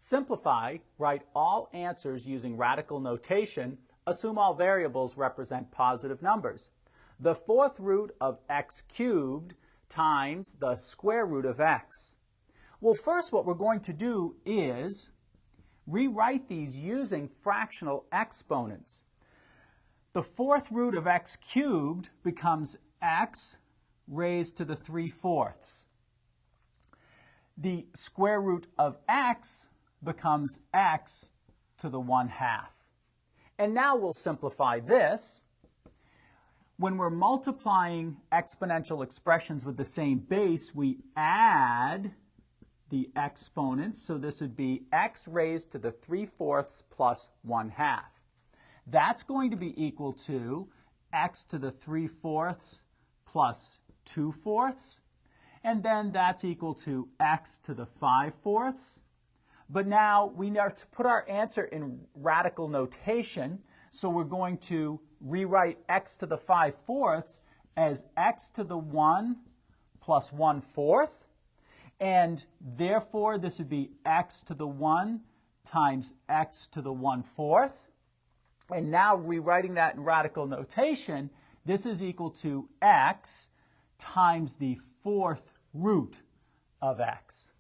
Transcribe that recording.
Simplify, write all answers using radical notation, assume all variables represent positive numbers. The fourth root of x cubed times the square root of x. Well, first what we're going to do is rewrite these using fractional exponents. The fourth root of x cubed becomes x raised to the 3/4. The square root of x becomes x to the 1/2. And now we'll simplify this. When we're multiplying exponential expressions with the same base, we add the exponents. So this would be x raised to the 3/4 plus 1/2. That's going to be equal to x to the 3/4 plus 2/4. And then that's equal to x to the 5/4. But now we need to put our answer in radical notation. So we're going to rewrite x to the 5/4 as x to the 1 plus 1/4. And therefore, this would be x to the 1 times x to the 1/4. And now rewriting that in radical notation, this is equal to x times the fourth root of x.